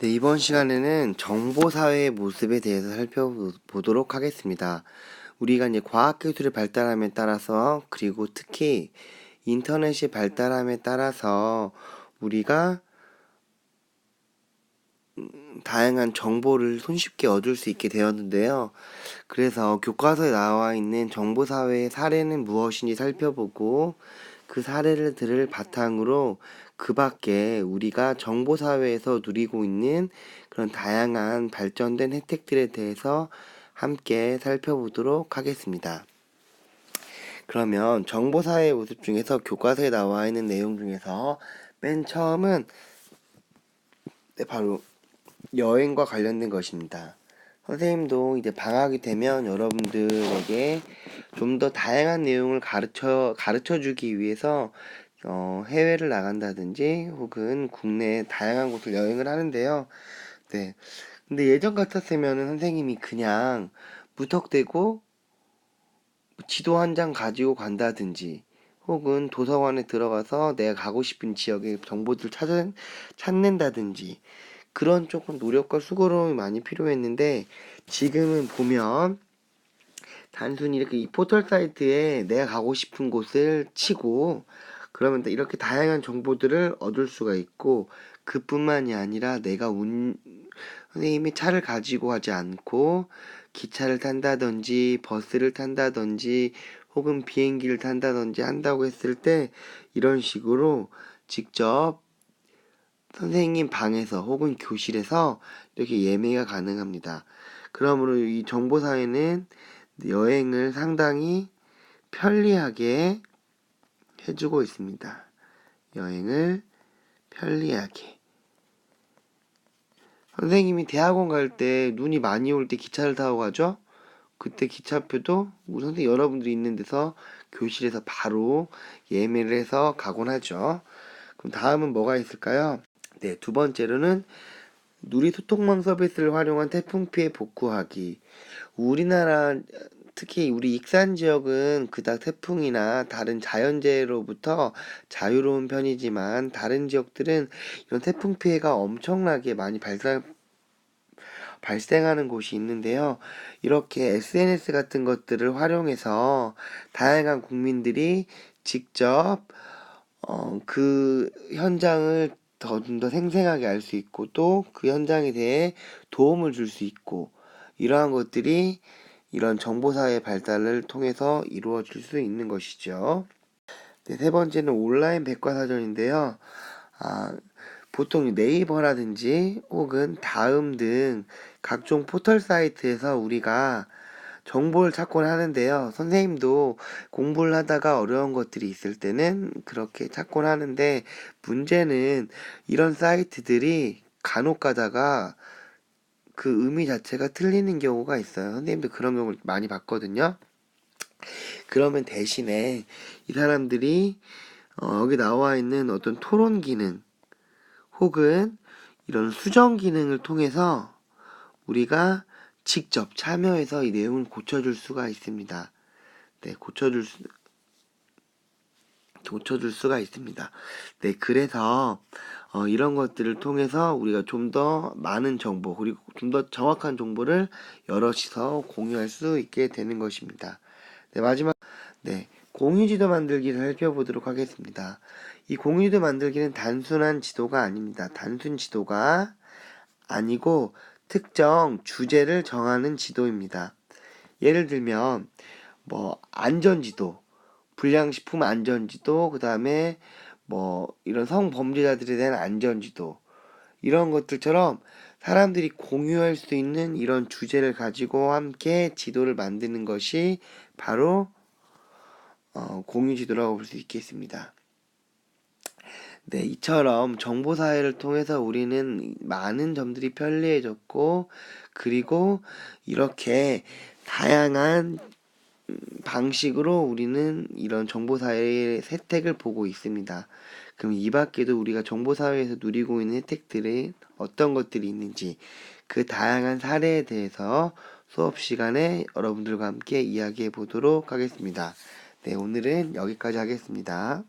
네, 이번 시간에는 정보사회의 모습에 대해서 살펴보도록 하겠습니다. 우리가 이제 과학기술의 발달함에 따라서, 그리고 특히 인터넷이 발달함에 따라서 우리가 다양한 정보를 손쉽게 얻을 수 있게 되었는데요. 그래서 교과서에 나와 있는 정보사회의 사례는 무엇인지 살펴보고, 그 사례를 들을 바탕으로 그 밖에 우리가 정보사회에서 누리고 있는 그런 다양한 발전된 혜택들에 대해서 함께 살펴보도록 하겠습니다. 그러면 정보사회의 모습 중에서 교과서에 나와 있는 내용 중에서 맨 처음은 바로 여행과 관련된 것입니다. 선생님도 이제 방학이 되면 여러분들에게 좀 더 다양한 내용을 가르쳐 주기 위해서 해외를 나간다든지 혹은 국내 다양한 곳을 여행을 하는데요. 네. 근데 예전 같았으면은 선생님이 그냥 무턱대고 지도 한 장 가지고 간다든지 혹은 도서관에 들어가서 내가 가고 싶은 지역의 정보들을 찾는다든지 그런 조금 노력과 수고로움이 많이 필요했는데, 지금은 보면 단순히 이렇게 이 포털 사이트에 내가 가고 싶은 곳을 치고 그러면 이렇게 다양한 정보들을 얻을 수가 있고, 그뿐만이 아니라 선생님이 차를 가지고 가지 않고 기차를 탄다든지 버스를 탄다든지 혹은 비행기를 탄다든지 한다고 했을 때 이런 식으로 직접 선생님 방에서 혹은 교실에서 이렇게 예매가 가능합니다. 그러므로 이 정보사회는 여행을 상당히 편리하게 해주고 있습니다. 여행을 편리하게. 선생님이 대학원 갈 때 눈이 많이 올 때 기차를 타고 가죠? 그때 기차표도 우리 선생님 여러분들이 있는 데서 교실에서 바로 예매를 해서 가곤 하죠. 그럼 다음은 뭐가 있을까요? 네, 두 번째로는 누리 소통망 서비스를 활용한 태풍 피해 복구하기. 우리나라 특히 우리 익산 지역은 그닥 태풍이나 다른 자연재해로부터 자유로운 편이지만, 다른 지역들은 이런 태풍 피해가 엄청나게 많이 발생하는 곳이 있는데요. 이렇게 SNS 같은 것들을 활용해서 다양한 국민들이 직접 그 현장을 좀 더 생생하게 알 수 있고, 또 그 현장에 대해 도움을 줄 수 있고, 이러한 것들이 이런 정보사회 발달을 통해서 이루어질 수 있는 것이죠. 네, 세 번째는 온라인 백과사전인데요. 보통 네이버라든지 혹은 다음 등 각종 포털 사이트에서 우리가 정보를 찾곤 하는데요. 선생님도 공부를 하다가 어려운 것들이 있을 때는 그렇게 찾곤 하는데, 문제는 이런 사이트들이 간혹 가다가 그 의미 자체가 틀리는 경우가 있어요. 선생님도 그런 경우를 많이 봤거든요. 그러면 대신에 이 사람들이 여기 나와 있는 어떤 토론 기능 혹은 이런 수정 기능을 통해서 우리가 직접 참여해서 이 내용을 고쳐줄 수가 있습니다. 네, 고쳐줄 수가 있습니다. 네, 그래서 이런 것들을 통해서 우리가 좀 더 많은 정보, 그리고 좀 더 정확한 정보를 여럿이서 공유할 수 있게 되는 것입니다. 네, 네, 공유지도 만들기를 살펴보도록 하겠습니다. 이 공유지도 만들기는 단순한 지도가 아닙니다. 단순 지도가 아니고 특정 주제를 정하는 지도입니다. 예를 들면 안전지도, 불량식품 안전지도, 그 다음에 이런 성범죄자들에 대한 안전지도, 이런 것들처럼 사람들이 공유할 수 있는 이런 주제를 가지고 함께 지도를 만드는 것이 바로 공유지도라고 볼 수 있겠습니다. 네, 이처럼 정보사회를 통해서 우리는 많은 점들이 편리해졌고, 그리고 이렇게 다양한 방식으로 우리는 이런 정보사회의 혜택을 보고 있습니다. 그럼 이 밖에도 우리가 정보사회에서 누리고 있는 혜택들이 어떤 것들이 있는지, 그 다양한 사례에 대해서 수업 시간에 여러분들과 함께 이야기해 보도록 하겠습니다. 네, 오늘은 여기까지 하겠습니다.